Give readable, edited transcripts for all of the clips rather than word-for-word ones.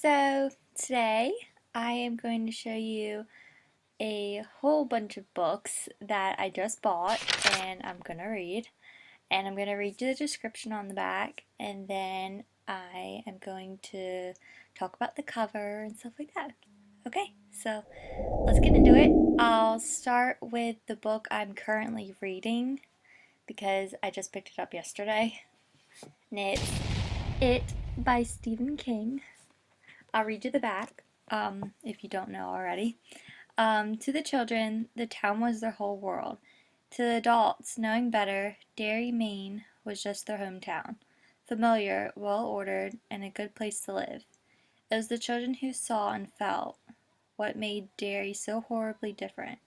So today I am going to show you a whole bunch of books that I just bought and I'm going to read. And I'm going to read you the description on the back, and then I am going to talk about the cover and stuff like that. Okay, so let's get into it. I'll start with the book I'm currently reading because I just picked it up yesterday. And it's It by Stephen King. I'll read you the back, if you don't know already. To the children, the town was their whole world. To the adults, knowing better, Derry, Maine was just their hometown. Familiar, well ordered, and a good place to live. It was the children who saw and felt what made Derry so horribly different.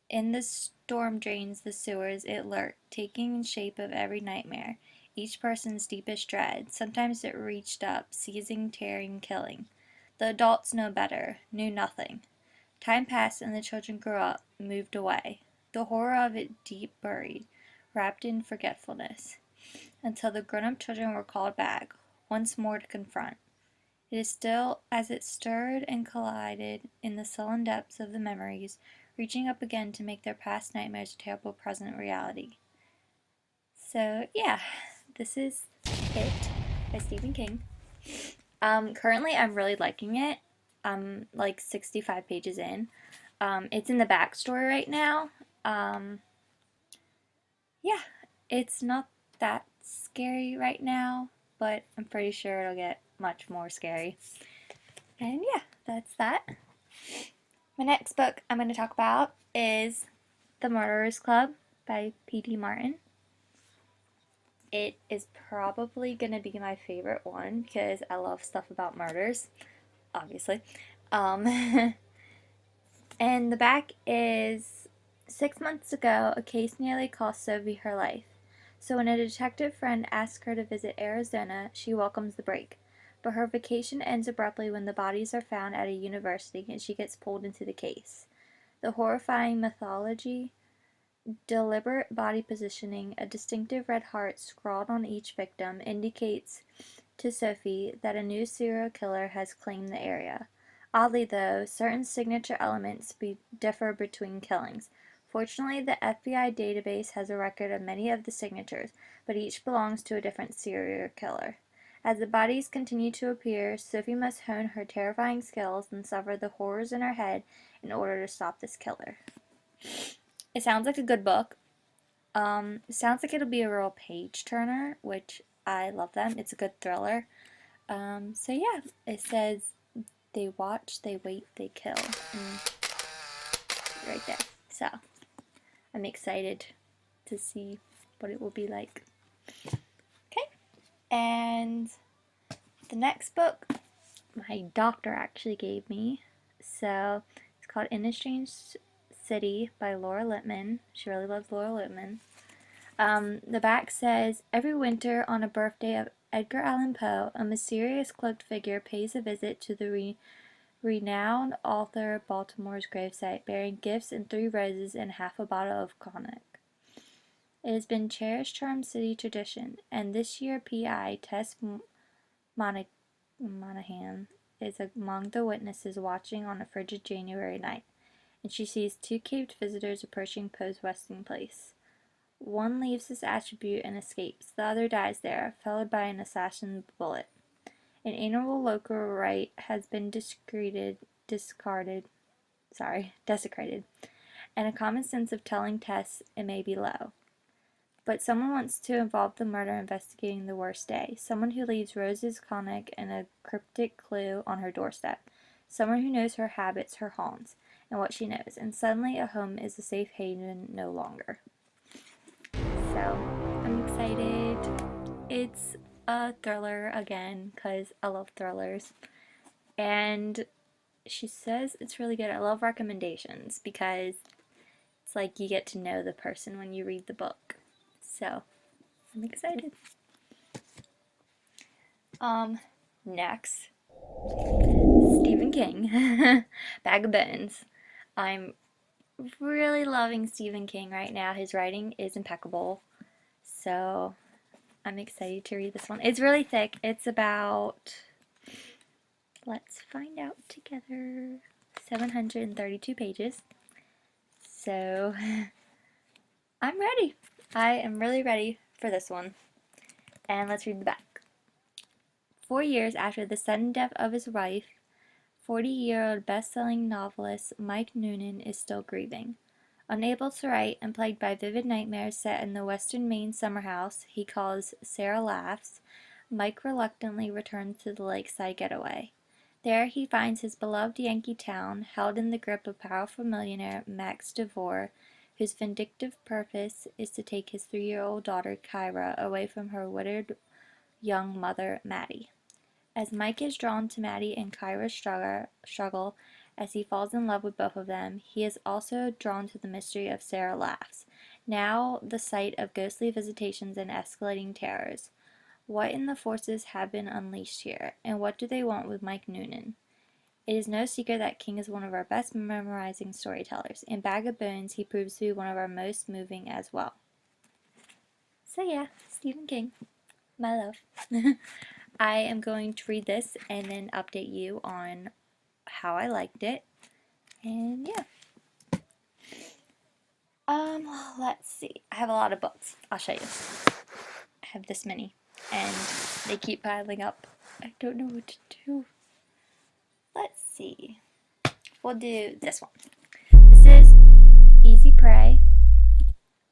In the storm drains, the sewers, it lurked, taking the shape of every nightmare, each person's deepest dread. Sometimes it reached up, seizing, tearing, killing. The adults know better, knew nothing. Time passed and the children grew up, moved away. The horror of it deep buried, wrapped in forgetfulness, until the grown-up children were called back, once more to confront. It is still as it stirred and collided in the sullen depths of the memories, reaching up again to make their past nightmares a terrible present reality. So, yeah, this is It by Stephen King. Currently, I'm really liking it. I'm like 65 pages in. It's in the backstory right now. Um, yeah, it's not that scary right now, but I'm pretty sure it'll get much more scary. And yeah, that's that. My next book I'm going to talk about is The Murderers Club by P.D. Martin. It is probably going to be my favorite one because I love stuff about murders, obviously. Um, and the back is 6 months ago, a case nearly cost Sophie her life. So when a detective friend asks her to visit Arizona, she welcomes the break. But her vacation ends abruptly when the bodies are found at a university and she gets pulled into the case. The horrifying mythology, deliberate body positioning, a distinctive red heart scrawled on each victim indicates to Sophie that a new serial killer has claimed the area. Oddly, though, certain signature elements differ between killings. Fortunately, the FBI database has a record of many of the signatures, but each belongs to a different serial killer. As the bodies continue to appear, Sophie must hone her terrifying skills and suffer the horrors in her head in order to stop this killer. It sounds like a good book. It sounds like it'll be a real page turner, which I love them. It's a good thriller. So yeah, it says they watch, they wait, they kill. Right there. So I'm excited to see what it will be like. Okay, and the next book my doctor actually gave me. So it's called In a Strange City by Laura Lippman. She really loves Laura Lippman. The back says, every winter on a birthday of Edgar Allan Poe, a mysterious cloaked figure pays a visit to the renowned author of Baltimore's gravesite, bearing gifts and 3 roses and half a bottle of cognac. It has been cherished Charm City tradition, and this year P.I. Tess Monahan is among the witnesses watching on a frigid January night, and she sees 2 caved visitors approaching Poe's resting place. One leaves his attribute and escapes. The other dies there, followed by an assassin's bullet. An annual local rite has been desecrated, and a common sense of telling Tess it may be low. But someone wants to involve the murder investigating the worst day. Someone who leaves roses, cognac, and a cryptic clue on her doorstep. Someone who knows her habits, her haunts, and what she knows. And suddenly a home is a safe haven no longer. So, I'm excited. It's a thriller again, because I love thrillers. And she says it's really good. I love recommendations because it's like you get to know the person when you read the book. So, I'm excited. Next, Stephen King, Bag of Bones. I'm really loving Stephen King right now. His writing is impeccable. So, I'm excited to read this one. It's really thick. It's about Let's find out together. 732 pages. So, I'm ready. I am really ready for this one. And let's read the back. 4 years after the sudden death of his wife, 40-year-old best-selling novelist Mike Noonan is still grieving. Unable to write and plagued by vivid nightmares set in the western Maine summer house he calls Sarah Laughs, Mike reluctantly returns to the lakeside getaway. There he finds his beloved Yankee town held in the grip of powerful millionaire Max DeVore, whose vindictive purpose is to take his 3-year-old daughter Kyra away from her widowed young mother Maddie. As Mike is drawn to Maddie and Kyra's struggle as he falls in love with both of them, he is also drawn to the mystery of Sarah Laughs, now the site of ghostly visitations and escalating terrors. What in the forces have been unleashed here, and what do they want with Mike Noonan? It is no secret that King is one of our best memorizing storytellers. In Bag of Bones, he proves to be one of our most moving as well. So yeah, Stephen King, my love. I am going to read this and then update you on how I liked it. And yeah. Let's see. I have a lot of books. I'll show you. I have this many. And they keep piling up. I don't know what to do. Let's see. We'll do this one. This is Easy Prey.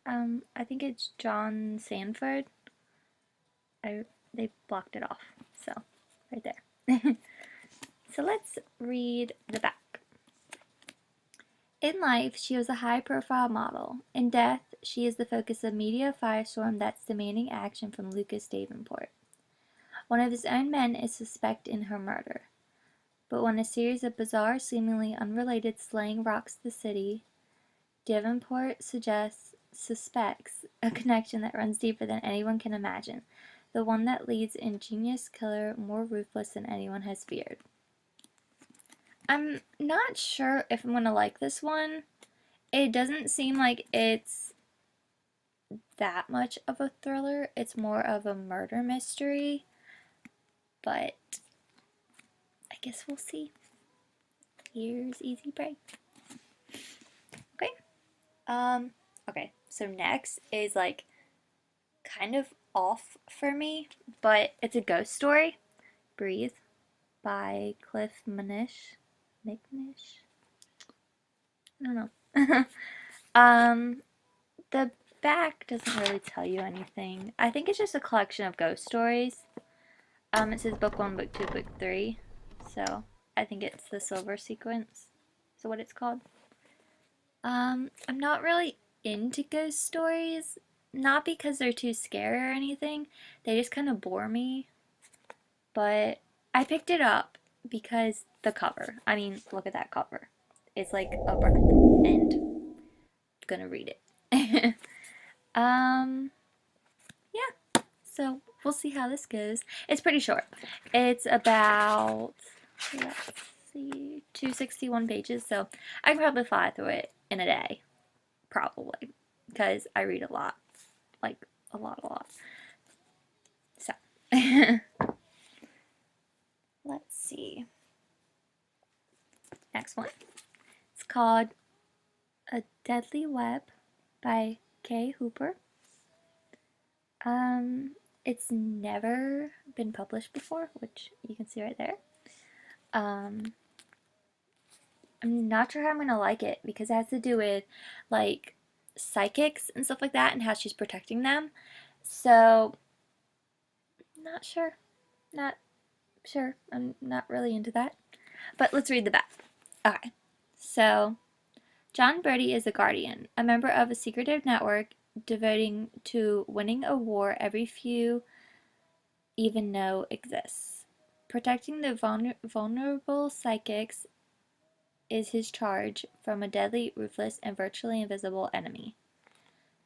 I think it's John Sanford. They blocked it off. So, right there. So let's read the back. In life, she was a high-profile model. In death, she is the focus of media firestorm that's demanding action from Lucas Davenport. One of his own men is suspect in her murder. But when a series of bizarre, seemingly unrelated slaying rocks the city, Davenport suspects a connection that runs deeper than anyone can imagine, the one that leads an ingenious killer more ruthless than anyone has feared. I'm not sure if I'm going to like this one. It doesn't seem like it's that much of a thriller. It's more of a murder mystery. But I guess we'll see. Here's Easy Prey. Okay, so next is like kind of off for me, but it's a ghost story. Breathe by Cliff Manish. McNish? I don't know. The back doesn't really tell you anything. I think it's just a collection of ghost stories. It says book 1, book 2, book 3. So I think it's the Silver Sequence. So what it's called. I'm not really into ghost stories. Not because they're too scary or anything. They just kind of bore me. But I picked it up because the cover. I mean, look at that cover. It's like a bird. And I'm gonna read it. Yeah. So we'll see how this goes. It's pretty short. It's about, let's see, 261 pages. So I can probably fly through it in a day. Probably. Because I read a lot. Like, a lot. So. Let's see. Next one. It's called A Deadly Web by Kay Hooper. It's never been published before, which you can see right there. I'm not sure how I'm gonna like it because it has to do with like psychics and stuff like that and how she's protecting them. So, not sure. Not sure. I'm not really into that. But let's read the back. Okay. So, John Birdie is a guardian, a member of a secretive network devoting to winning a war every few even know exists. Protecting the vulnerable psychics is his charge from a deadly, ruthless, and virtually invisible enemy.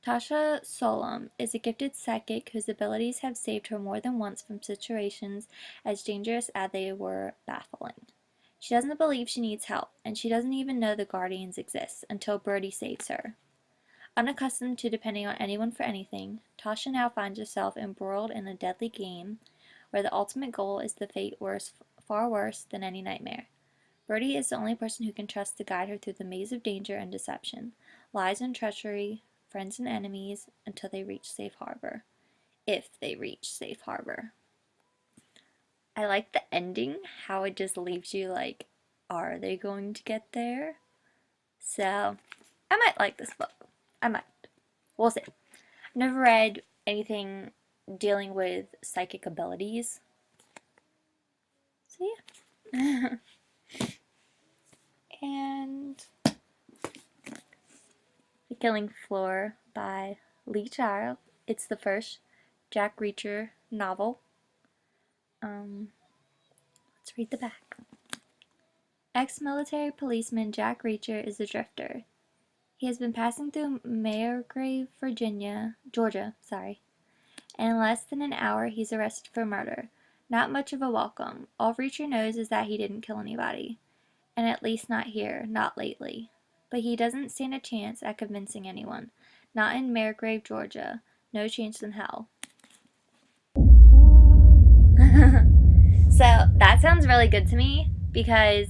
Tasha Solom is a gifted psychic whose abilities have saved her more than once from situations as dangerous as they were baffling. She doesn't believe she needs help, and she doesn't even know the Guardians exist until Birdie saves her. Unaccustomed to depending on anyone for anything, Tasha now finds herself embroiled in a deadly game where the ultimate goal is to fate worse far worse than any nightmare. Birdie is the only person who can trust to guide her through the maze of danger and deception, lies and treachery, friends and enemies, until they reach safe harbor. If they reach safe harbor. I like the ending, how it just leaves you like, are they going to get there? So, I might like this book. I might. We'll see. I've never read anything dealing with psychic abilities. So, yeah. And The Killing Floor by Lee Child. It's the first Jack Reacher novel. Let's read the back. Ex-military policeman Jack Reacher is a drifter. He has been passing through Mayorgrave, Georgia, and in less than an hour he's arrested for murder. Not much of a welcome. All Reacher knows is that he didn't kill anybody. And at least not here, not lately. But he doesn't stand a chance at convincing anyone. Not in Mayorgrave, Georgia. No chance in hell. So that sounds really good to me because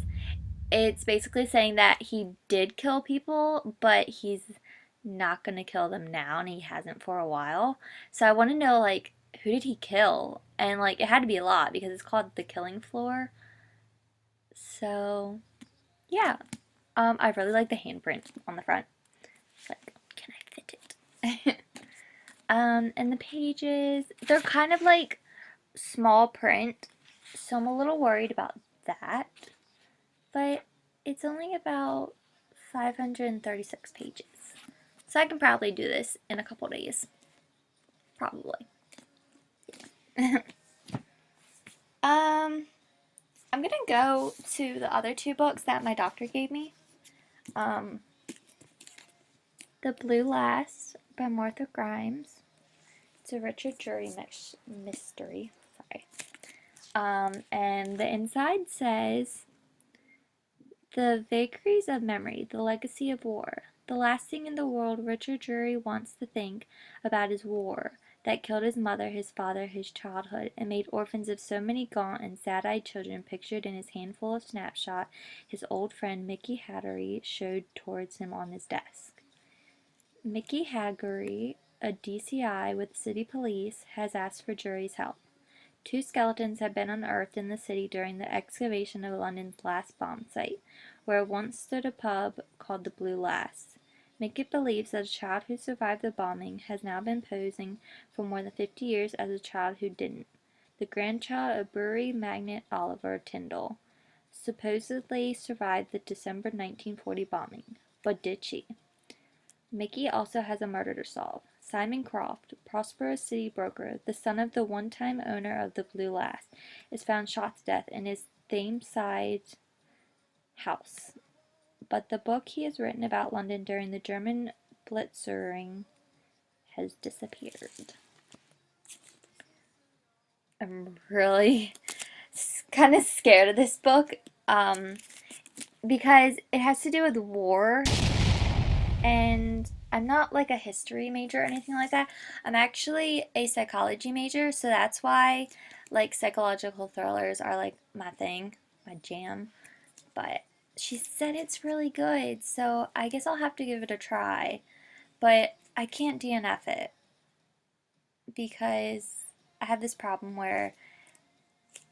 it's basically saying that he did kill people, but he's not going to kill them now, and he hasn't for a while. So I want to know, like, who did he kill? And, like, it had to be a lot because it's called The Killing Floor. So, yeah. I really like the handprint on the front. It's like, can I fit it? And the pages, they're kind of like small print, so I'm a little worried about that. But it's only about 536 pages. So I can probably do this in a couple days. Probably. I'm gonna go to the other two books that my doctor gave me. The Blue Lass by Martha Grimes. It's a Richard Drury mystery. Sorry. And the inside says, The Vagaries of Memory, The Legacy of War. The last thing in the world Richard Drury wants to think about is war, that killed his mother, his father, his childhood, and made orphans of so many gaunt and sad-eyed children pictured in his handful of snapshot his old friend Mickey Hattery showed towards him on his desk. Mickey Hattery, a DCI with city police, has asked for Drury's help. 2 skeletons have been unearthed in the city during the excavation of London's last bomb site, where once stood a pub called the Blue Lass. Mickey believes that a child who survived the bombing has now been posing for more than 50 years as a child who didn't, the grandchild of brewery magnate Oliver Tyndall. Supposedly survived the December 1940 bombing. But did she? Mickey also has a murder to solve. Simon Croft, prosperous city broker, the son of the one-time owner of the Blue Lass, is found shot to death in his Thameside house. But the book he has written about London during the German Blitzkrieg has disappeared. I'm really kind of scared of this book because it has to do with war, and I'm not like a history major or anything like that. I'm actually a psychology major, so that's why like psychological thrillers are like my thing, my jam. But she said it's really good, so I guess I'll have to give it a try. But I can't DNF it because I have this problem where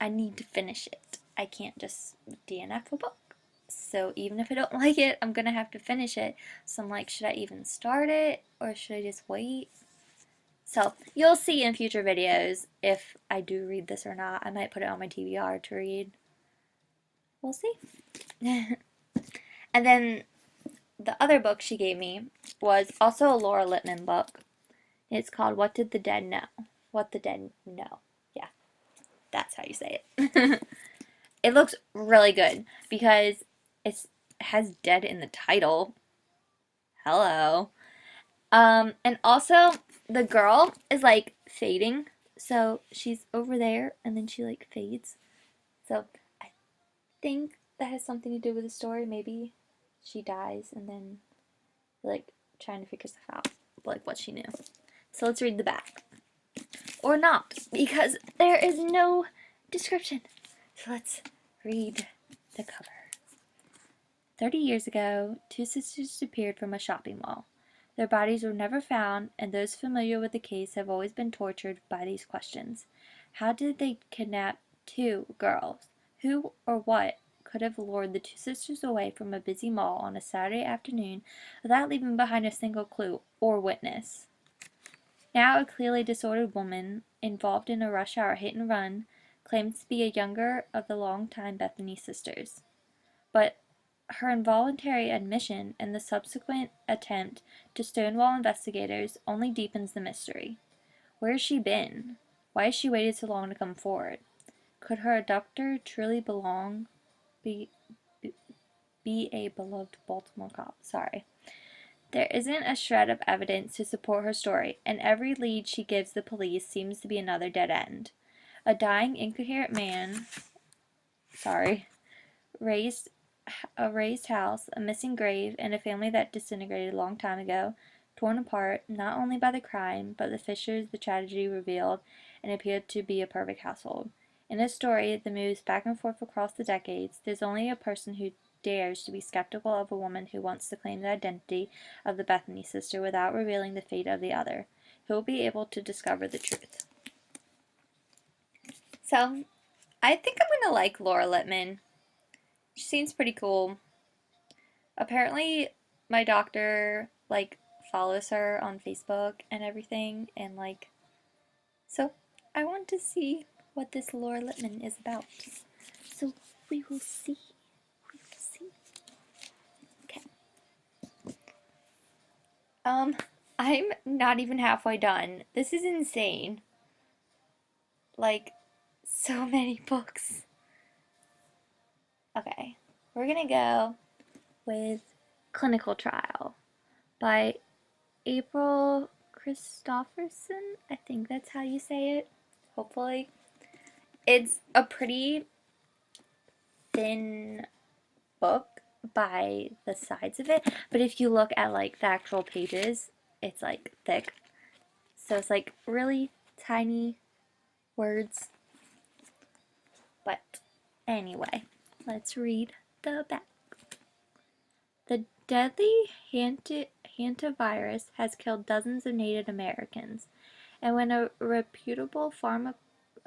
I need to finish it. I can't just DNF a book. So even if I don't like it, I'm gonna have to finish it. So I'm like, should I even start it or should I just wait? So you'll see in future videos if I do read this or not. I might put it on my TBR to read. We'll see. And then the other book she gave me was also a Laura Lippman book. It's called What Did the Dead Know? What the Dead Know. Yeah, that's how you say it. It looks really good because it has dead in the title. Hello. And also the girl is like fading. So she's over there and then she like fades. So I think that has something to do with the story. Maybe she dies and then like trying to figure stuff out, like what she knew. So let's read the back. Or not, because there is no description. So let's read the cover. 30 years ago, two sisters disappeared from a shopping mall. Their bodies were never found, and those familiar with the case have always been tortured by these questions. How did they kidnap two girls? Who or what could have lured the two sisters away from a busy mall on a Saturday afternoon without leaving behind a single clue or witness? Now a clearly disordered woman, involved in a rush hour hit and run, claims to be a younger of the longtime Bethany sisters. But her involuntary admission and the subsequent attempt to stonewall investigators only deepens the mystery. Where has she been? Why has she waited so long to come forward? Could her abductor truly be a beloved Baltimore cop? Sorry. There isn't a shred of evidence to support her story, and every lead she gives the police seems to be another dead end. A dying, incoherent man, a raised house, a missing grave, and a family that disintegrated a long time ago, torn apart not only by the crime, but the fissures the tragedy revealed, and appeared to be a perfect household. In a story that moves back and forth across the decades, there's only a person who dares to be skeptical of a woman who wants to claim the identity of the Bethany sister without revealing the fate of the other. Who will be able to discover the truth? So, I think I'm gonna like Laura Lippman. She seems pretty cool. Apparently, my doctor, follows her on Facebook and everything, and, so I want to see what this Laura Lippman is about. So, we will see. We will see. Okay. I'm not even halfway done. This is insane. So many books. Okay. We're gonna go with Clinical Trial by April Christopherson. I think that's how you say it. Hopefully. It's a pretty thin book by the sides of it, but if you look at the actual pages, it's thick. So it's really tiny words. But anyway, let's read the back. The deadly hantavirus has killed dozens of Native Americans, and when a reputable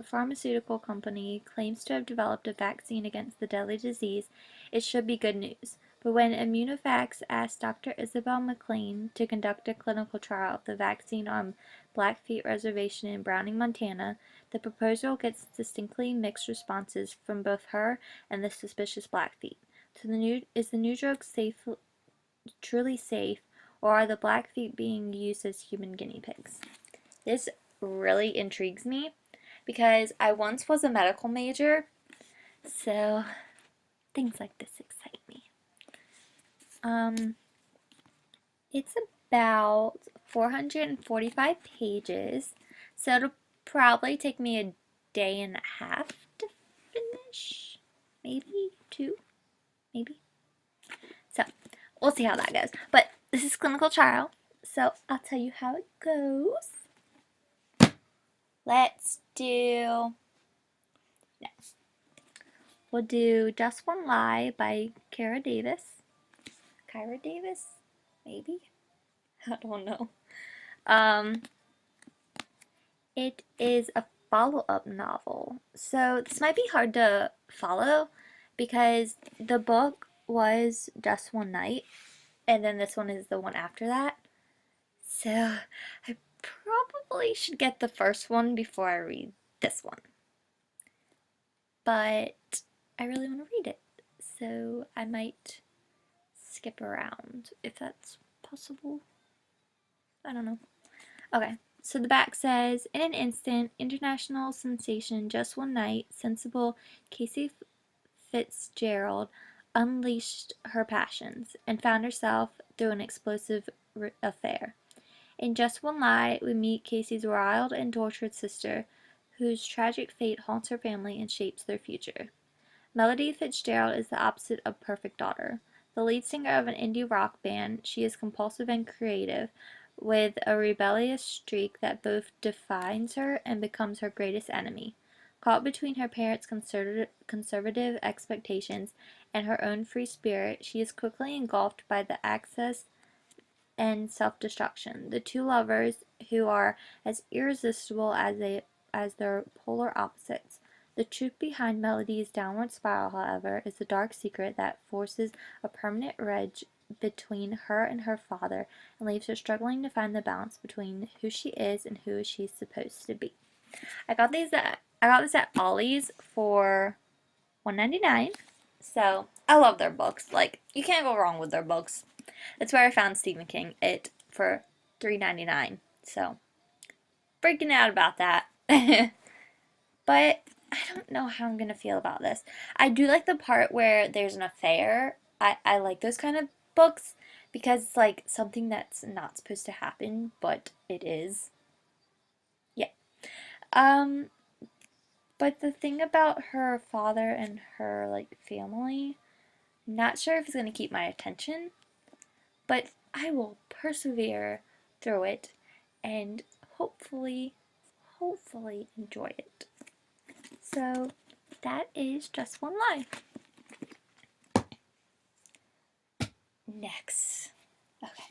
pharmaceutical company claims to have developed a vaccine against the deadly disease, it should be good news. But when Immunovax asked Dr. Isabel McLean to conduct a clinical trial of the vaccine on Blackfeet Reservation in Browning, Montana, the proposal gets distinctly mixed responses from both her and the suspicious Blackfeet. So is the new drug truly safe, or are the Blackfeet being used as human guinea pigs? This really intrigues me because I once was a medical major, so things like this excite me. It's about 445 pages, so it'll probably take me a day and a half to finish. Maybe 2, maybe. So, we'll see how that goes. But this is Clinical Trial, so I'll tell you how it goes. Let's do... No. We'll do Just One Lie by Kara Davis. Kyra Davis? Maybe? I don't know. It is a follow-up novel. So this might be hard to follow because the book was Just One Night, and then this one is the one after that. So I probably should get the first one before I read this one. But I really want to read it, so I might skip around if that's possible. I don't know. Okay, so the back says, in an instant, international sensation, Just One Night, sensible Casey Fitzgerald unleashed her passions and found herself through an explosive affair. In Just One Lie, we meet Casey's wild and tortured sister, whose tragic fate haunts her family and shapes their future. Melody Fitzgerald is the opposite of perfect daughter. The lead singer of an indie rock band, she is compulsive and creative, with a rebellious streak that both defines her and becomes her greatest enemy. Caught between her parents' conservative expectations and her own free spirit, she is quickly engulfed by the excess and self-destruction. The two lovers, who are as irresistible as their polar opposites. The truth behind Melody's downward spiral, however, is the dark secret that forces a permanent wedge between her and her father and leaves her struggling to find the balance between who she is and who she's supposed to be. I got this at Ollie's for $1.99. So I love their books. Like, you can't go wrong with their books. That's where I found Stephen King it for $3.99. So freaking out about that. But I don't know how I'm gonna feel about this. I do like the part where there's an affair. I like those kind of books because it's like something that's not supposed to happen, but it is. Yeah. Um, but the thing about her father and her like family, not sure if it's gonna keep my attention, but I will persevere through it and hopefully enjoy it. So that is Just One Life. Next. Okay.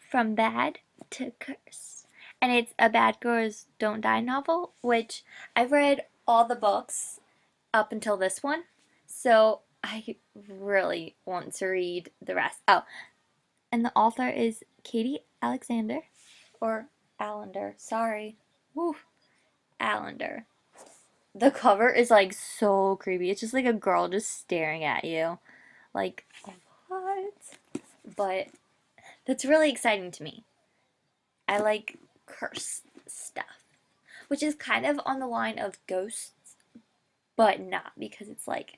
From Bad to Curse. And it's a Bad Girls Don't Die novel, which I've read all the books up until this one. So I really want to read the rest. Oh, and the author is Katie Alexander. Or Allender. Sorry. Woo. Allender. The cover is like so creepy. It's just like a girl just staring at you. Like, what? But that's really exciting to me. I like cursed stuff, which is kind of on the line of ghosts, but not because it's like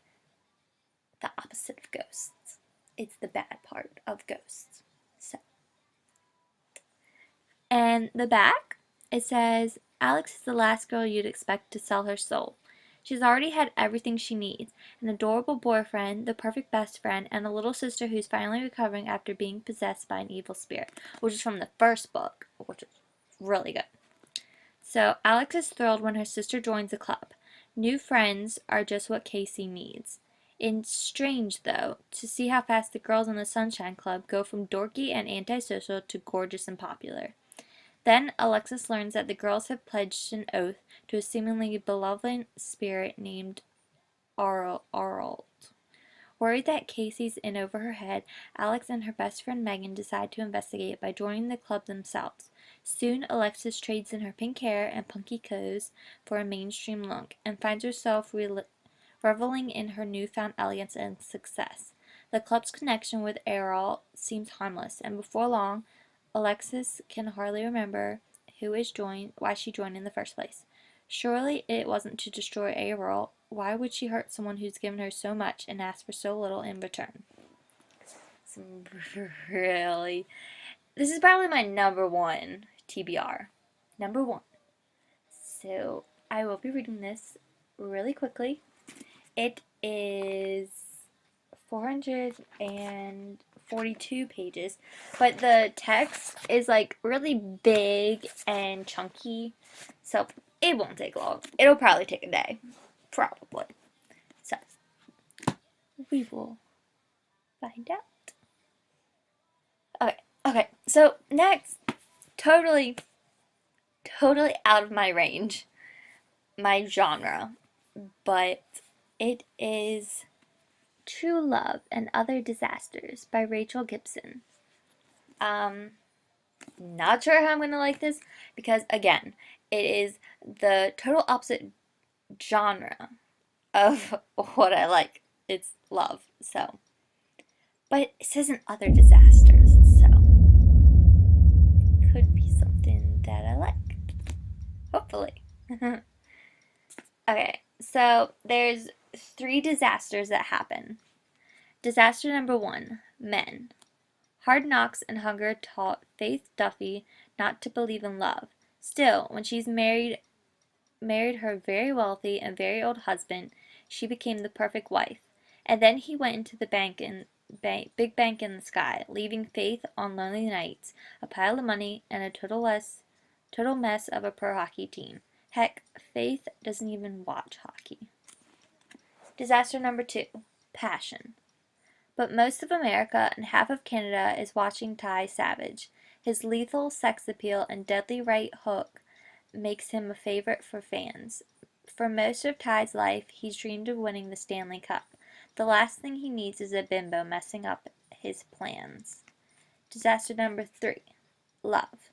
the opposite of ghosts. It's the bad part of ghosts. So, and the back, it says, Alex is the last girl you'd expect to sell her soul. She's already had everything she needs, an adorable boyfriend, the perfect best friend, and a little sister who's finally recovering after being possessed by an evil spirit, which is from the first book, which is really good. So Alex is thrilled when her sister joins the club. New friends are just what Casey needs. It's strange, though, to see how fast the girls in the Sunshine Club go from dorky and antisocial to gorgeous and popular. Then Alexis learns that the girls have pledged an oath to a seemingly benevolent spirit named Arlt. Worried that Casey's in over her head, Alex and her best friend Megan decide to investigate by joining the club themselves. Soon, Alexis trades in her pink hair and punky clothes for a mainstream look, and finds herself reveling in her newfound elegance and success. The club's connection with Errol seems harmless, and before long, Alexis can hardly remember why she joined in the first place. Surely it wasn't to destroy Errol. Why would she hurt someone who's given her so much and asked for so little in return? This is probably my number one TBR. Number one. So I will be reading this really quickly. It is 442 pages, but the text is like really big and chunky, so it won't take long. It'll probably take a day. Probably. So, we will find out. Okay, so next, totally out of my range, my genre, but it is True Love and Other Disasters by Rachel Gibson. Not sure how I'm going to like this because, again, it is the total opposite genre of what I like. It's love, so. But it says in Other Disasters, so. Could be something that I like. Hopefully. Okay, so there's 3 disasters that happen. Disaster number 1, men. Hard knocks and hunger taught Faith Duffy not to believe in love. Still, when she's married her very wealthy and very old husband, she became the perfect wife. And then he went into the big bank in the sky, leaving Faith on lonely nights, a pile of money, and a total mess of a pro hockey team. Heck, Faith doesn't even watch hockey. Disaster number 2, passion. But most of America and half of Canada is watching Ty Savage. His lethal sex appeal and deadly right hook makes him a favorite for fans. For most of Ty's life, he's dreamed of winning the Stanley Cup. The last thing he needs is a bimbo messing up his plans. Disaster number 3, love.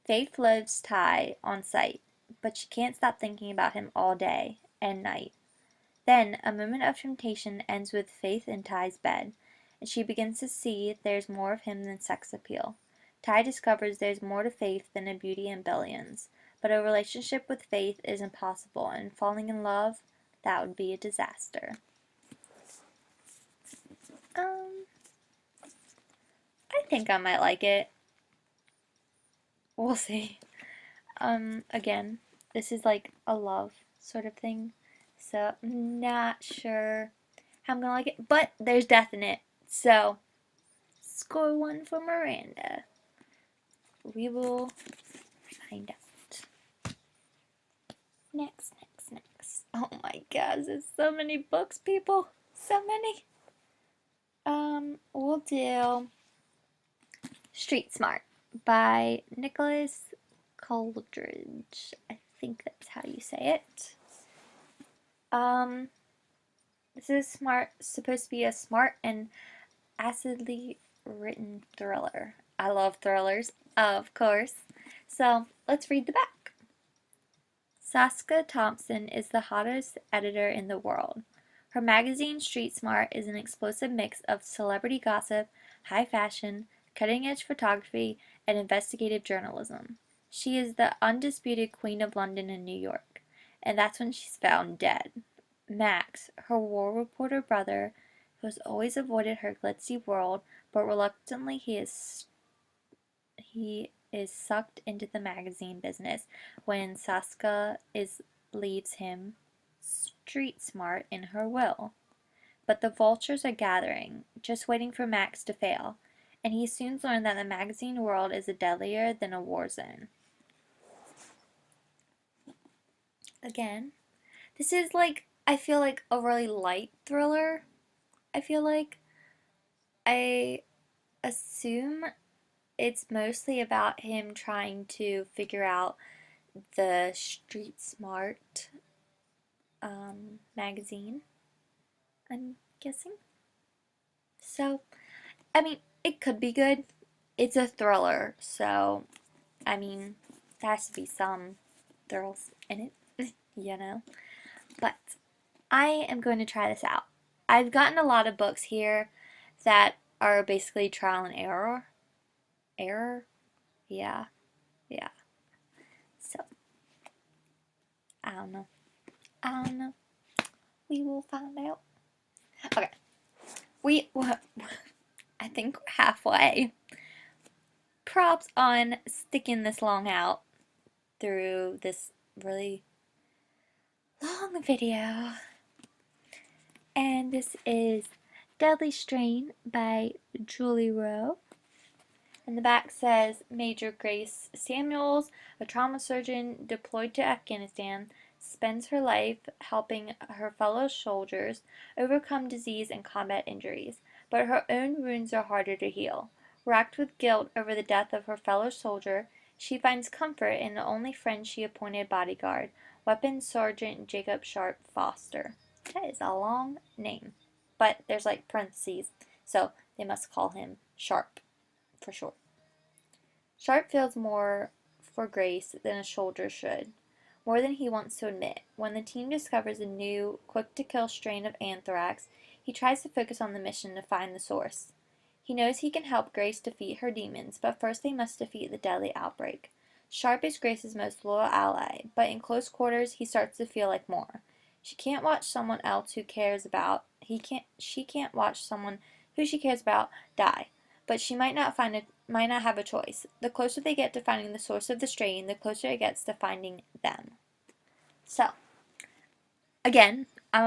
Faith loves Ty on sight, but she can't stop thinking about him all day and night. Then, a moment of temptation ends with Faith in Ty's bed, and she begins to see there's more of him than sex appeal. Ty discovers there's more to Faith than a beauty and billions, but a relationship with Faith is impossible, and falling in love, that would be a disaster. I think I might like it. We'll see. Again, this is like a love sort of thing, so I'm not sure how I'm gonna like it, but there's death in it, so score 1 for Miranda. We will find out. Next. Oh my gosh, there's so many books, people. So many. We'll do Street Smart by Nicholas Coleridge. I think that's how you say it. This is supposed to be a smart and acidly written thriller. I love thrillers, of course. So let's read the back. Saska Thompson is the hottest editor in the world. Her magazine, Street Smart, is an explosive mix of celebrity gossip, high fashion, cutting-edge photography, and investigative journalism. She is the undisputed queen of London and New York, and that's when she's found dead. Max, her war reporter brother, who has always avoided her glitzy world, but reluctantly he is sucked into the magazine business when Saska leaves him street smart in her will. But the vultures are gathering, just waiting for Max to fail, and he soon learned that the magazine world is deadlier than a war zone. Again, this is like, I feel like a really light thriller. I assume it's mostly about him trying to figure out the Street Smart magazine, I'm guessing. So, I mean, it could be good. It's a thriller, so, I mean, there has to be some thrills in it, you know? But I am going to try this out. I've gotten a lot of books here that are basically trial and error. Error? Yeah. So, I don't know. We will find out. Okay. I think we're halfway. Props on sticking this long out through this really long video. And this is Deadly Strain by Julie Rowe. And the back says, Major Grace Samuels, a trauma surgeon deployed to Afghanistan, spends her life helping her fellow soldiers overcome disease and combat injuries, but her own wounds are harder to heal. Racked with guilt over the death of her fellow soldier, she finds comfort in the only friend she appointed bodyguard, Weapons Sergeant Jacob Sharp Foster. That is a long name, but there's like parentheses, so they must call him Sharp for short. Sharp feels more for Grace than a soldier should, more than he wants to admit. When the team discovers a new, quick-to-kill strain of anthrax, he tries to focus on the mission to find the source. He knows he can help Grace defeat her demons, but first they must defeat the deadly outbreak. Sharp is Grace's most loyal ally, but in close quarters he starts to feel like more. She can't watch someone else who cares about she can't watch someone who she cares about die. But she might not have a choice. The closer they get to finding the source of the strain, the closer it gets to finding them. So, again, I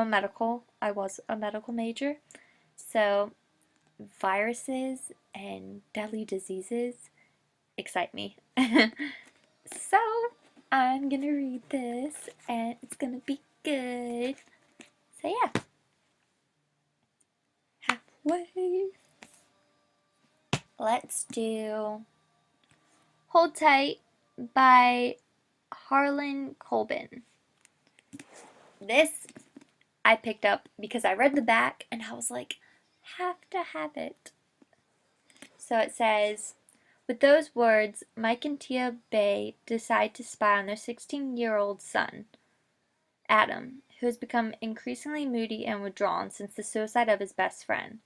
was a medical major, so viruses and deadly diseases excite me. So, I'm gonna read this and it's gonna be good. So yeah. Halfway. Let's do Hold Tight by Harlan Coben. This I picked up because I read the back and I was like, have to have it. So it says, with those words, Mike and Tia Bay decide to spy on their 16-year-old son, Adam, who has become increasingly moody and withdrawn since the suicide of his best friend.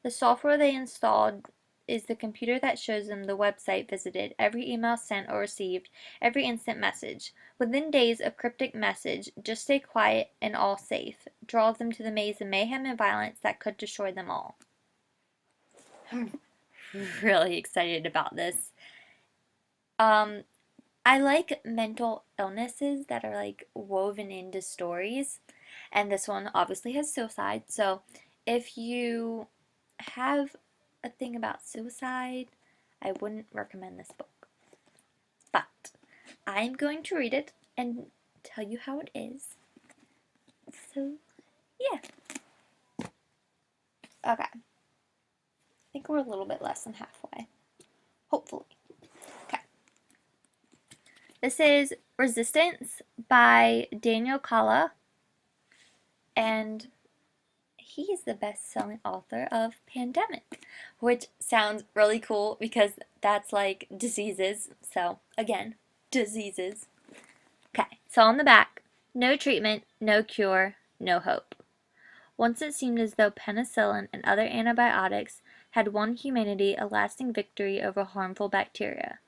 The software they installed is the computer that shows them the website visited, every email sent or received, every instant message. Within days, a cryptic message, just stay quiet and all safe, draws them to the maze of mayhem and violence that could destroy them all. I'm really excited about this. I like mental illnesses that are like woven into stories, and this one obviously has suicide. So if you have a thing about suicide, I wouldn't recommend this book. But I'm going to read it and tell you how it is. So, yeah. Okay. I think we're a little bit less than halfway. Hopefully. Okay. This is Resistance by Daniel Kalla, and he is the best-selling author of Pandemic, which sounds really cool because that's like diseases. So, again, diseases. Okay, so on the back, no treatment, no cure, no hope. Once it seemed as though penicillin and other antibiotics had won humanity a lasting victory over harmful bacteria.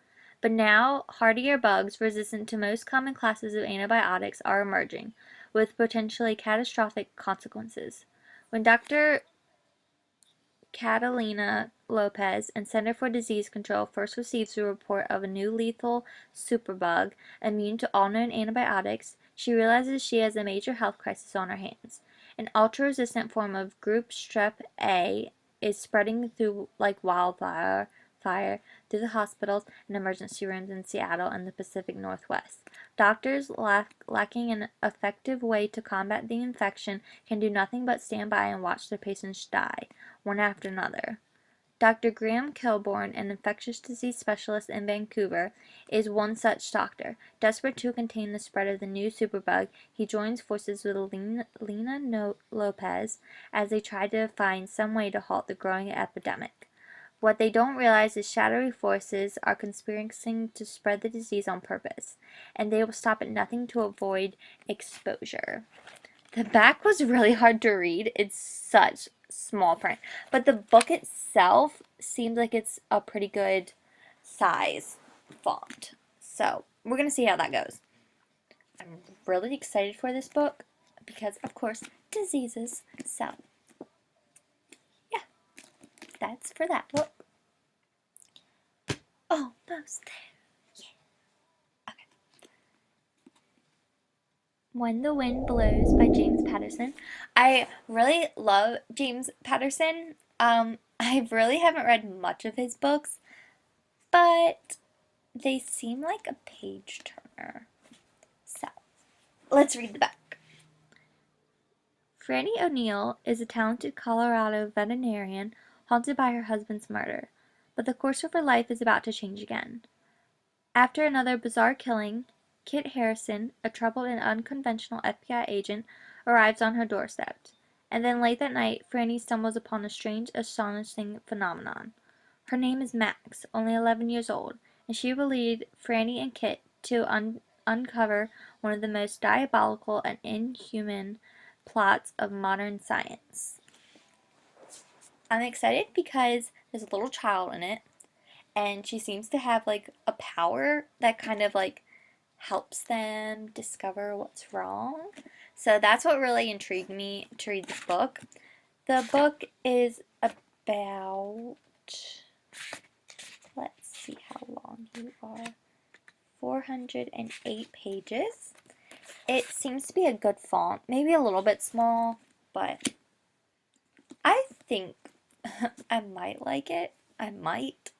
But now, hardier bugs resistant to most common classes of antibiotics are emerging, with potentially catastrophic consequences. When Dr. Catalina Lopez and Center for Disease Control first receives the report of a new lethal superbug immune to all known antibiotics, she realizes she has a major health crisis on her hands. An ultra-resistant form of group strep A is spreading through like wildfire through the hospitals and emergency rooms in Seattle and the Pacific Northwest. Doctors, lacking an effective way to combat the infection, can do nothing but stand by and watch their patients die, one after another. Dr. Graham Kilborn, an infectious disease specialist in Vancouver, is one such doctor. Desperate to contain the spread of the new superbug, he joins forces with Lena Lopez as they try to find some way to halt the growing epidemic. What they don't realize is shadowy forces are conspiring to spread the disease on purpose, and they will stop at nothing to avoid exposure. The back was really hard to read. It's such small print. But the book itself seems like it's a pretty good size font. So, we're going to see how that goes. I'm really excited for this book because, of course, diseases. So, yeah, that's for that book. Almost there. Yeah. Okay. When the Wind Blows by James Patterson. I really love James Patterson. I really haven't read much of his books, but they seem like a page turner. So, let's read the back. Franny O'Neill is a talented Colorado veterinarian haunted by her husband's murder, but the course of her life is about to change again. After another bizarre killing, Kit Harrison, a troubled and unconventional FBI agent, arrives on her doorstep. And then late that night, Franny stumbles upon a strange, astonishing phenomenon. Her name is Max, only 11 years old, and she will lead Franny and Kit to uncover one of the most diabolical and inhuman plots of modern science. I'm excited because there's a little child in it, and she seems to have like a power that kind of like helps them discover what's wrong. So that's what really intrigued me to read this book. The book is about, let's see how long you are, 408 pages. It seems to be a good font, maybe a little bit small, but I think I might like it. I might.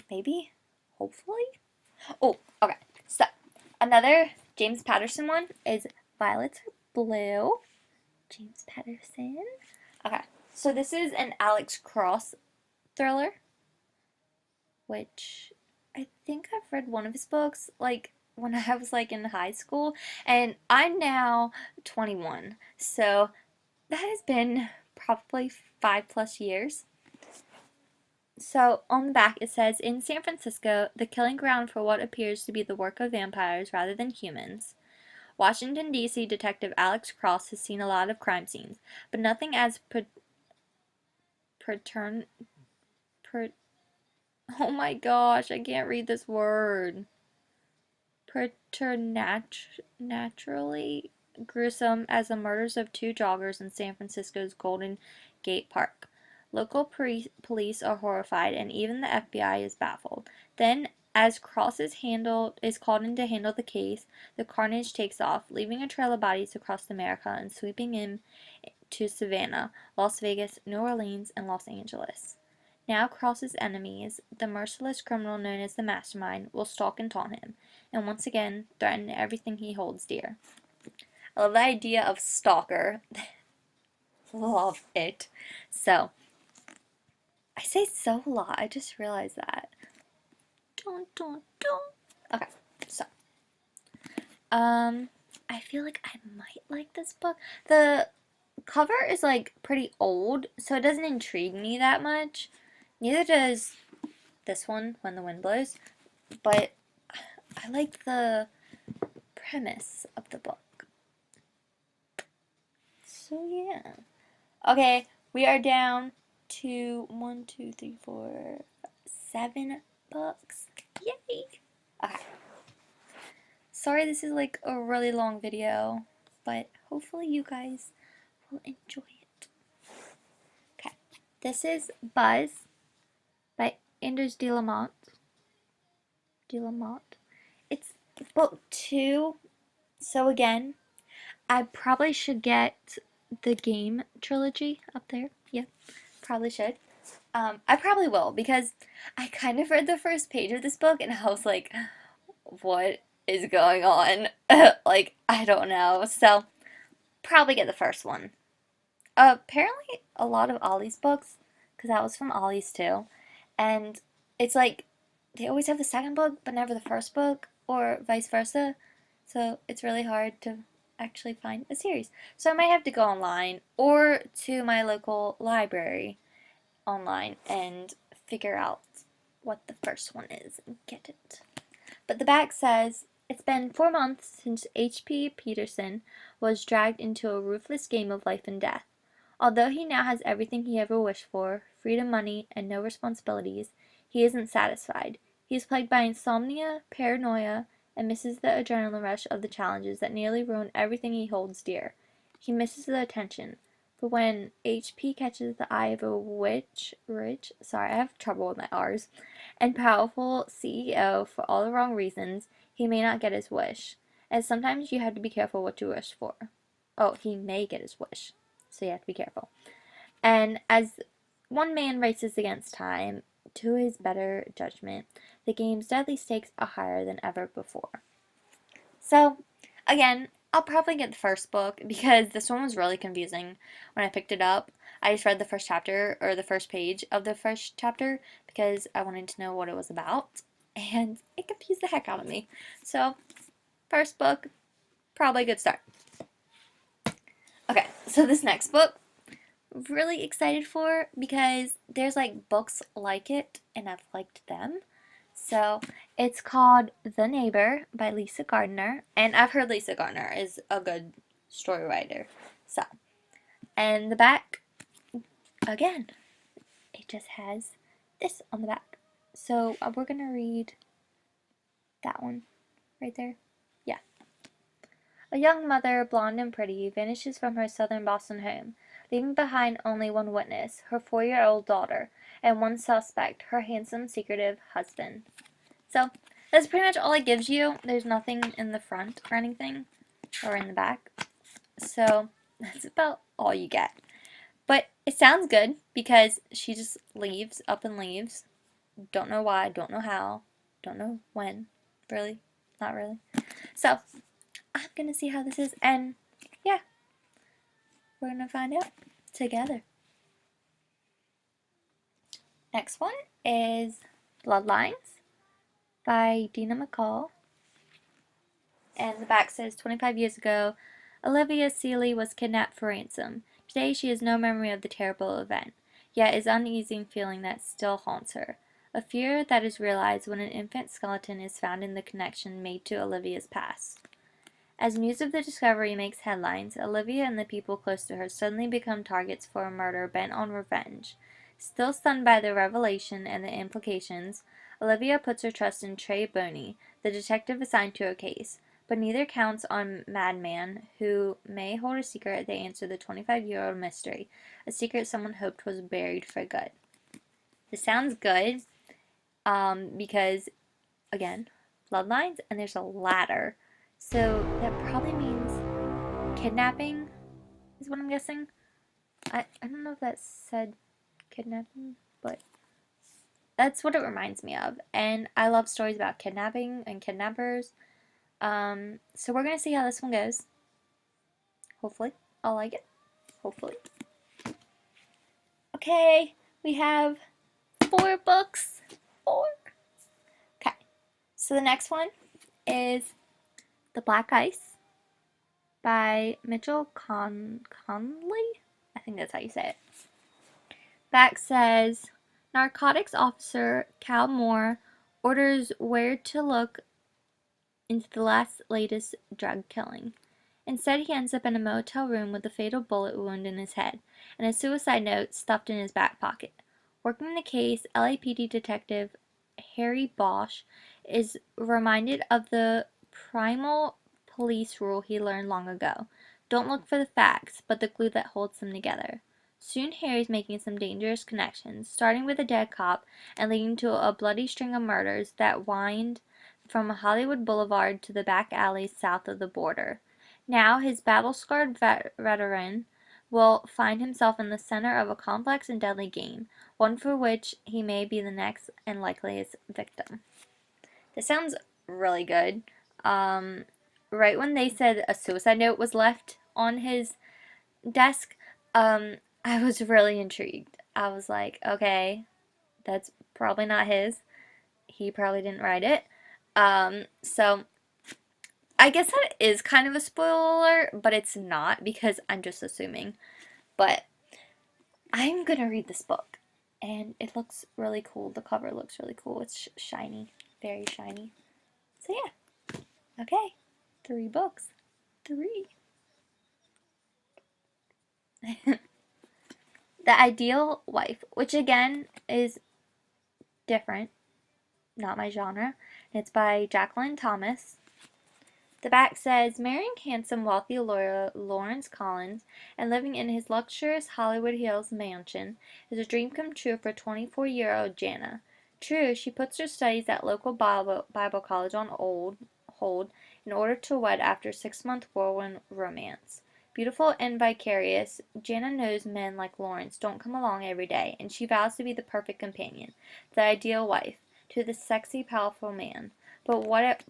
Maybe. Hopefully. Oh, okay. So, Another James Patterson one is Violets Are Blue. James Patterson. Okay, so this is an Alex Cross thriller, which I think I've read one of his books, like, when I was, like, in high school, and I'm now 21, so that has been probably 5+ years. So, on the back it says, in San Francisco, the killing ground for what appears to be the work of vampires rather than humans, Washington, D.C. detective Alex Cross has seen a lot of crime scenes, but nothing as patern... Per, oh my gosh, I can't read this word. Preternaturally gruesome as the murders of two joggers in San Francisco's Golden Gate Park. Local police are horrified, and even the FBI is baffled. Then, as Cross is called in to handle the case, the carnage takes off, leaving a trail of bodies across America and sweeping in to Savannah, Las Vegas, New Orleans, and Los Angeles. Now Cross's enemies, the merciless criminal known as the Mastermind, will stalk and taunt him, and once again threaten everything he holds dear. I love the idea of stalker. Love it. So, I say so a lot. I just realized that. Dun, dun, dun. Okay, so. I feel like I might like this book. The cover is, like, pretty old, so it doesn't intrigue me that much. Neither does this one, When the Wind Blows, but I like the premise of the book. So yeah. Okay, we are down to 1, 2, 3, 4, 7 books. Yay! Okay. Sorry this is like a really long video, but hopefully you guys will enjoy it. Okay, this is Buzz by Anders de la Motte. It's book 2, so again, I probably should get the game trilogy up there. Yeah, probably should. I probably will, because I kind of read the first page of this book and I was like, what is going on? Like, I don't know. So, probably get the first one. Apparently, a lot of Ollie's books, because that was from Ollie's too, and it's like, they always have the second book, but never the first book, or vice versa. So, it's really hard to actually find a series. So, I might have to go online, or to my local library online and figure out what the first one is and get it. But the back says, it's been 4 months since H.P. Peterson was dragged into a ruthless game of life and death. Although he now has everything he ever wished for, freedom, money, and no responsibilities, he isn't satisfied. He is plagued by insomnia, paranoia, and misses the adrenaline rush of the challenges that nearly ruin everything he holds dear. He misses the attention. But when HP catches the eye of a sorry, I have trouble with my R's, and powerful CEO for all the wrong reasons, he may not get his wish. And sometimes you have to be careful what you wish for. Oh, he may get his wish, so you have to be careful. And as one man races against time, to his better judgment, the game's deadly stakes are higher than ever before. So, again, I'll probably get the first book because this one was really confusing when I picked it up. I just read the first chapter, or the first page of the first chapter, because I wanted to know what it was about, and it confused the heck out of me. So, first book, probably a good start. Okay, so this next book, really excited for, because there's like books like it, and I've liked them. So, it's called The Neighbor by Lisa Gardner, and I've heard Lisa Gardner is a good story writer. So, and the back, again, it just has this on the back. So, we're gonna read that one right there. Yeah. A young mother, blonde and pretty, vanishes from her southern Boston home, leaving behind only one witness, her 4-year-old daughter, and one suspect, her handsome, secretive husband. So, that's pretty much all it gives you. There's nothing in the front or anything, or in the back. So, that's about all you get. But it sounds good, because she just leaves, up and leaves. Don't know why, don't know how, don't know when, really. not really. So, I'm gonna see how this is, and yeah, we're gonna find out together. Next one is Bloodlines by Dina McCall. And the back says 25 years ago, Olivia Seeley was kidnapped for ransom. Today she has no memory of the terrible event, yet is uneasy in feeling that still haunts her. A fear that is realized when an infant skeleton is found in the connection made to Olivia's past. As news of the discovery makes headlines, Olivia and the people close to her suddenly become targets for a murder bent on revenge. Still stunned by the revelation and the implications, Olivia puts her trust in Trey Boney, the detective assigned to her case, but neither counts on Madman, who may hold a secret to answer the 25-year-old mystery, a secret someone hoped was buried for good. This sounds good, because, again, bloodlines, and there's a ladder. So that probably means kidnapping is what I'm guessing. I don't know if that said kidnapping, but that's what it reminds me of. And I love stories about kidnapping and kidnappers. So we're going to see how this one goes. Hopefully, I'll like it. Hopefully. Okay, we have 4 books. 4. Okay, so the next one is The Black Ice by Mitchell Conley? I think that's how you say it. Back says, narcotics officer Cal Moore orders where to look into the latest drug killing. Instead, he ends up in a motel room with a fatal bullet wound in his head and a suicide note stuffed in his back pocket. Working the case, LAPD detective Harry Bosch is reminded of the primal police rule he learned long ago. Don't look for the facts, but the glue that holds them together. Soon Harry's making some dangerous connections, starting with a dead cop and leading to a bloody string of murders that wind from Hollywood Boulevard to the back alleys south of the border. Now, his battle-scarred veteran will find himself in the center of a complex and deadly game, one for which he may be the next and likeliest victim. This sounds really good. Right when they said a suicide note was left on his desk, I was really intrigued. I was like, okay, that's probably not his. He probably didn't write it. So I guess that is kind of a spoiler, but it's not because I'm just assuming. But I'm gonna read this book, and it looks really cool. The cover looks really cool. It's shiny, very shiny. So yeah, okay, 3 books, 3. The Ideal Wife, which again is different, not my genre. It's by Jacqueline Thomas. The back says, marrying handsome, wealthy lawyer Lawrence Collins and living in his luxurious Hollywood Hills mansion is a dream come true for 24-year-old Jana. True, she puts her studies at local Bible college on hold in order to wed after a 6-month whirlwind romance. Beautiful and vicarious, Jana knows men like Lawrence don't come along every day, and she vows to be the perfect companion, the ideal wife, to this sexy, powerful man. But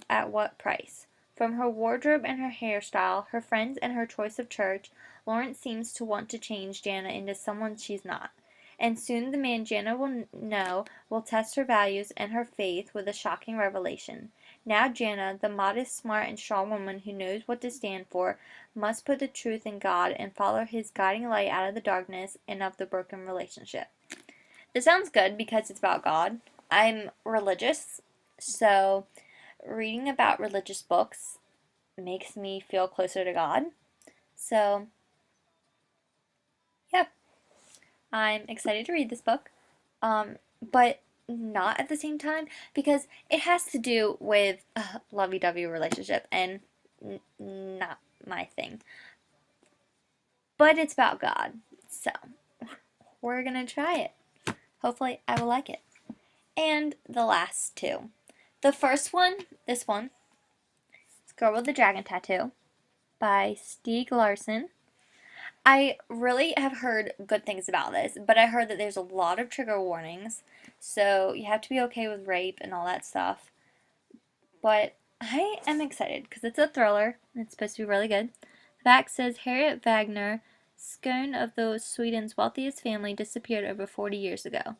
at what price? From her wardrobe and her hairstyle, her friends and her choice of church, Lawrence seems to want to change Jana into someone she's not. And soon the man Jana will know will test her values and her faith with a shocking revelation. Now Jana, the modest, smart, and strong woman who knows what to stand for, must put the truth in God and follow his guiding light out of the darkness and of the broken relationship. This sounds good because it's about God. I'm religious, so reading about religious books makes me feel closer to God. So, yeah, I'm excited to read this book, but not at the same time because it has to do with a lovey-dovey relationship and not my thing. But it's about God, so we're gonna try it. Hopefully, I will like it. And the last 2. The first one, this one, is Girl with the Dragon Tattoo by Stieg Larsson. I really have heard good things about this, but I heard that there's a lot of trigger warnings, so you have to be okay with rape and all that stuff. but I am excited because it's a thriller and it's supposed to be really good. The back says Harriet Wagner, scion of Sweden's wealthiest family, disappeared over 40 years ago.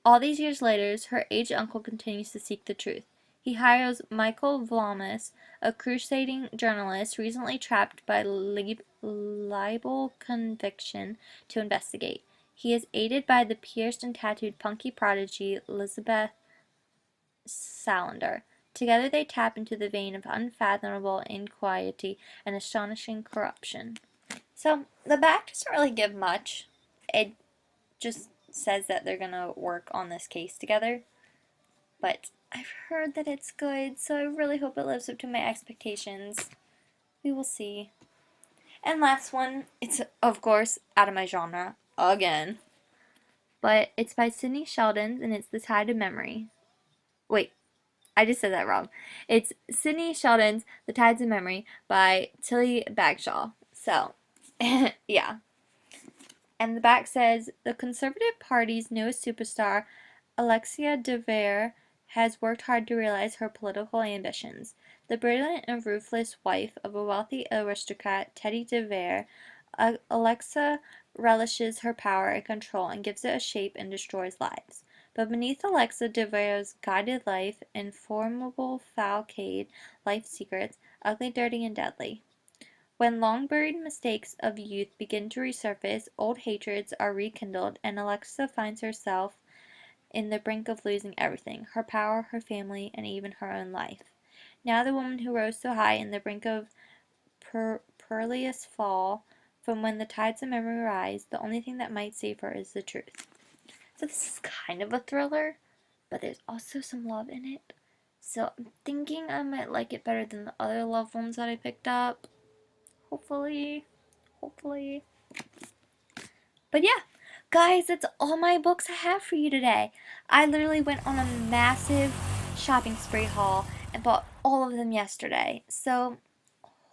All these years later, her aged uncle continues to seek the truth. He hires Michael Vlamus, a crusading journalist recently trapped by libel conviction, to investigate. He is aided by the pierced and tattooed punky prodigy Elizabeth Salander. Together they tap into the vein of unfathomable inquietude and astonishing corruption. So, the back doesn't really give much. It just says that they're gonna work on this case together. But I've heard that it's good, so I really hope it lives up to my expectations. We will see. And last one, it's of course out of my genre again. But it's by Sidney Sheldon and it's The Tide of Memory. Wait, I just said that wrong. It's Sidney Sheldon's The Tides of Memory by Tilly Bagshaw. So, yeah. And the back says, the Conservative Party's newest superstar, Alexia de Vere, has worked hard to realize her political ambitions. The brilliant and ruthless wife of a wealthy aristocrat, Teddy de Vere, Alexa relishes her power and control and gives it a shape and destroys lives. But beneath Alexa de Vere's guided life and formidable falcade, life secrets, ugly, dirty, and deadly. When long-buried mistakes of youth begin to resurface, old hatreds are rekindled, and Alexa finds herself in the brink of losing everything, her power, her family, and even her own life. Now the woman who rose so high in the brink of perilous fall, from when the tides of memory rise, the only thing that might save her is the truth. So this is kind of a thriller, but there's also some love in it. So I'm thinking I might like it better than the other love ones that I picked up. Hopefully. But yeah, guys, that's all my books I have for you today. I literally went on a massive shopping spree haul and bought all of them yesterday. So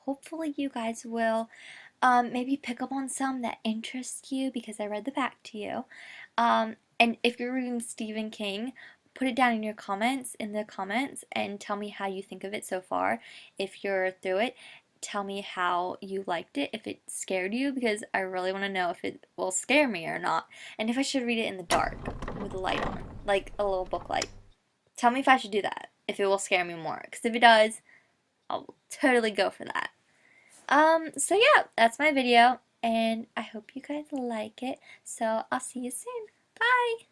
hopefully you guys will maybe pick up on some that interest you because I read the back to you. And if you're reading Stephen King, put it down in your comments, and tell me how you think of it so far. If you're through it, tell me how you liked it, if it scared you, because I really want to know if it will scare me or not, and if I should read it in the dark with a light on, like a little book light. Tell me if I should do that, if it will scare me more, because if it does, I'll totally go for that. So yeah, that's my video, and I hope you guys like it, so I'll see you soon. Bye!